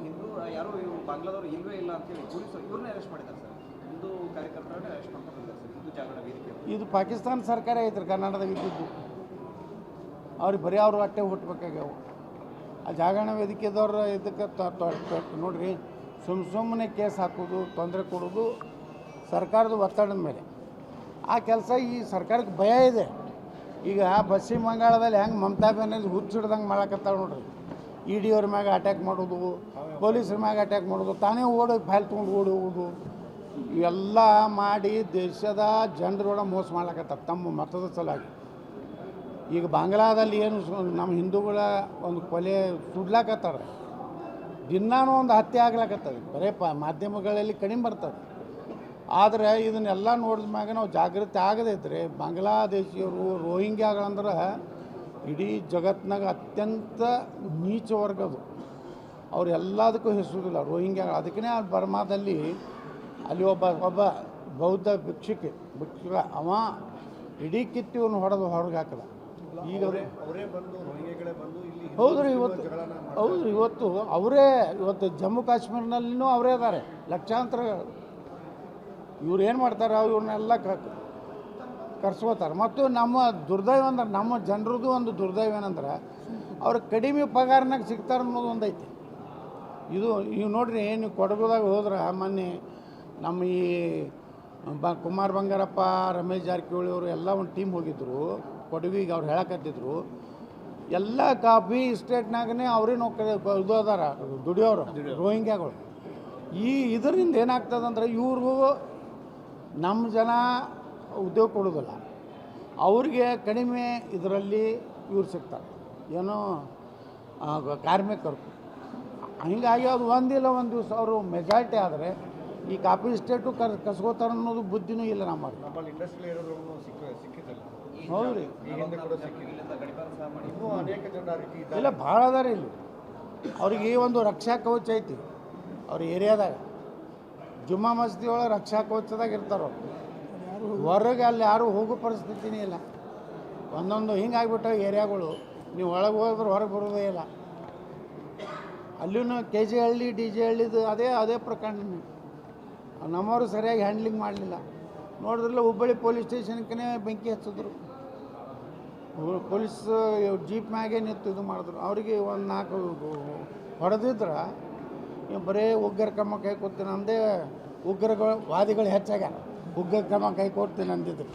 ಹಿಂದೂ ಯಾರು ಇವರು ಬಾಂಗ್ಲಾದವರು ಇಲ್ವೇ ಇಲ್ಲ ಅಂತೇಳಿ ಪೊಲೀಸರು ಇವ್ರನ್ನೇ ಅರೆಸ್ಟ್ ಮಾಡಿದ್ದಾರೆ ಸರ್. ಹಿಂದೂ ಕಾರ್ಯಕರ್ತರನ್ನೇ ಅರೆಸ್ಟ್ ಮಾಡ್ಕೊಂಡು ಬಂದಿದ್ದಾರೆ ಸರ್ ಹಿಂದೂ ಜಾಗರಣ ವೇದಿಕೆ. ಇದು ಪಾಕಿಸ್ತಾನ ಸರ್ಕಾರ ಐತ್ರಿ ಕರ್ನಾಟಕದಾಗ ಇದ್ದಿದ್ದು. ಅವ್ರಿಗೆ ಬರೀ ಅವರು ಅಟ್ಟೆ ಹುಟ್ಟಬೇಕಾಗ್ಯಾವು. ಆ ಜಾಗರಣ ವೇದಿಕೆದವ್ರು ಇದಕ್ಕೆ ನೋಡ್ರಿ ಸುಮ್ಮನೆ ಕೇಸ್ ಹಾಕೋದು, ತೊಂದರೆ ಕೊಡೋದು ಸರ್ಕಾರದ ಒತ್ತಡದ ಮೇಲೆ. ಆ ಕೆಲಸ ಈ ಸರ್ಕಾರಕ್ಕೆ ಭಯ ಇದೆ. ಈಗ ಪಶ್ಚಿಮ ಬಂಗಾಳದಲ್ಲಿ ಹೆಂಗೆ ಮಮತಾ ಬ್ಯಾನರ್ಜಿ ಹುಚ್ಚಿಡ್ದಂಗೆ ಮಾಡಕತ್ತಾಳೆ ನೋಡ್ರಿ. ಇ ಡಿ ಅವ್ರ ಮ್ಯಾಗ ಅಟ್ಯಾಕ್ ಮಾಡೋದು, ಪೊಲೀಸರ ಮ್ಯಾಗ ಅಟ್ಯಾಕ್ ಮಾಡೋದು, ತಾನೇ ಓಡೋಗಿ ಫೈಲ್ ತೊಗೊಂಡು ಓಡಿ ಹೋಗೋದು, ಇವೆಲ್ಲ ಮಾಡಿ ದೇಶದ ಜನರೋಡ ಮೋಸ ಮಾಡ್ಲಕತ್ತಾರೆ ತಮ್ಮ ಮತದ ಸಲುವಾಗಿ. ಈಗ ಬಾಂಗ್ಲಾದಲ್ಲಿ ಏನು ನಮ್ಮ ಹಿಂದೂಗಳ ಒಂದು ಕೊಲೆ ಸುಡ್ಲಾಕತ್ತಾರೆ, ದಿನಾನೂ ಒಂದು ಹತ್ಯೆ ಆಗ್ಲಾಕತ್ತದ. ಬರೀ ಮಾಧ್ಯಮಗಳಲ್ಲಿ ಕಡಿಮೆ ಬರ್ತದೆ. ಆದರೆ ಇದನ್ನೆಲ್ಲ ನೋಡಿದ ಮ್ಯಾಗ ನಾವು ಜಾಗೃತಿ ಆಗದೈತ್ರಿ. ಬಾಂಗ್ಲಾದೇಶಿಯವರು ರೋಹಿಂಗ್ಯಾಗಳಂದ್ರೆ ಇಡೀ ಜಗತ್ತಿನಾಗ ಅತ್ಯಂತ ನೀಚ ವರ್ಗದು. ಅವ್ರು ಎಲ್ಲದಕ್ಕೂ ಹೆಸರಿಲ್ಲ ರೋಹಿಂಗ್ಯಾಗಳು. ಅದಕ್ಕೇ ಬರ್ಮಾದಲ್ಲಿ ಅಲ್ಲಿ ಒಬ್ಬ ಬೌದ್ಧ ಭಿಕ್ಷುಕ ಅವ ಇಡೀ ಕಿತ್ತಿ ಇವನು ಹೊರಗೆ ಹಾಕದ. ಈಗ ಹೌದ್ರಿ ಇವತ್ತು ಇವತ್ತು ಜಮ್ಮು ಕಾಶ್ಮೀರ್ನಲ್ಲಿನೂ ಅವರೇ ಅದಾರೆ ಲಕ್ಷಾಂತರ. ಇವ್ರು ಏನು ಮಾಡ್ತಾರೆ, ಇವ್ರನ್ನೆಲ್ಲ ಕರ್ಸ್ಕೋತಾರೆ. ಮತ್ತು ನಮ್ಮ ದುರ್ದೈವ ಅಂದ್ರೆ, ನಮ್ಮ ಜನರದ್ದು ಒಂದು ದುರ್ದೈವ ಏನಂದ್ರೆ ಅವ್ರು ಕಡಿಮೆ ಪಗಾರನಾಗ ಸಿಗ್ತಾರೆ ಅನ್ನೋದು ಒಂದೈತಿ. ಇದು ನೋಡ್ರಿ, ನೀವು ಕೊಡಗುದಾಗ ಹೋದ್ರೆ ಮೊನ್ನೆ ನಮ್ಮ ಈ ಕುಮಾರ್ ಬಂಗಾರಪ್ಪ, ರಮೇಶ್ ಜಾರಕಿಹೊಳಿ ಅವರು ಎಲ್ಲ ಒಂದು ಟೀಮ್ ಹೋಗಿದ್ದರು ಕೊಡಗಿಗೆ. ಅವ್ರು ಹೇಳಕತ್ತಿದ್ರು ಎಲ್ಲ ಕಾಫಿ ಸ್ಟೇಟ್ನಾಗೇ ಅವರೇ ನೌಕರಿ ಇದು ಅದಾರ ದುಡಿಯೋರು ರೋಹಿಂಗ್ಯಾಗಳು. ಇದರಿಂದ ಏನಾಗ್ತದಂದ್ರೆ ಇವರು ನಮ್ಮ ಜನ ಉದ್ಯೋಗ ಕೊಡೋದಿಲ್ಲ, ಅವ್ರಿಗೆ ಕಡಿಮೆ ಇದರಲ್ಲಿ ಇವ್ರು ಸಿಗ್ತಾರೆ, ಏನೋ ಕಾರ್ಮಿಕರು. ಹೀಗಾಗಿ ಅದು ಒಂದಿಲ್ಲ ಒಂದು ದಿವಸ ಅವರು ಮೆಜಾರಿಟಿ ಆದರೆ ಈ ಕಾಫಿ ಸ್ಟೇಟು ಕಸ್ಕೋತಾರೆ ಅನ್ನೋದು ಬುದ್ಧಿನೂ ಇಲ್ಲ ನಮ್ಮಲ್ಲಿ. ಹೌದು ರೀ, ಇಲ್ಲ ಭಾಳ ಅದಾರ ಇಲ್ಲಿ. ಅವ್ರಿಗೆ ಒಂದು ರಕ್ಷಾ ಕವಚ ಐತಿ ಅವ್ರ ಏರಿಯಾದಾಗ. ಜುಮ್ಮಾ ಮಸ್ಜಿದ್ ಒಳಗೆ ರಕ್ಷಾ ಕವಚದಾಗ ಇರ್ತಾರೋ, ಹೊರಗೆ ಅಲ್ಲಿ ಯಾರು ಹೋಗೋ ಪರಿಸ್ಥಿತಿನೇ ಇಲ್ಲ. ಒಂದೊಂದು ಹಿಂಗಾಗ್ಬಿಟ್ಟ ಏರಿಯಾಗಳು, ನೀವು ಒಳಗೆ ಹೋದ್ರೆ ಹೊರಗೆ ಬರೋದೇ ಇಲ್ಲ. ಅಲ್ಲಿನೂ KG ಹಳ್ಳಿ DJ ಹಳ್ಳಿದು ಅದೇ ಪ್ರಕರಣ. ನಮ್ಮವರು ಸರಿಯಾಗಿ ಹ್ಯಾಂಡ್ಲಿಂಗ್ ಮಾಡಲಿಲ್ಲ. ನೋಡಿದ್ರಲ್ಲ ಹುಬ್ಬಳ್ಳಿ ಪೊಲೀಸ್ ಸ್ಟೇಷನ್ಗೆ ಬೆಂಕಿ ಹಚ್ಚಿದ್ರು. ಪೊಲೀಸ್ ಜೀಪ್ ಮ್ಯಾಗೆ ನಿಂತು ಇದು ಮಾಡಿದ್ರು. ಅವರಿಗೆ ಒಂದು 4 ಹೊಡೆದಿದ್ರೆ ಬರೀ ಉಗ್ರ ಕ್ರಮ ಕೈ ಕೊಡ್ತೀನಿ ಅಂದೇ ವಾದಿಗಳು ಹೆಚ್ಚಾಗ್ಯಾರ. ಉಗ್ರ ಕ್ರಮ ಕೈ ಕೊಡ್ತೀನಿ ಅಂದಿದ್ರು.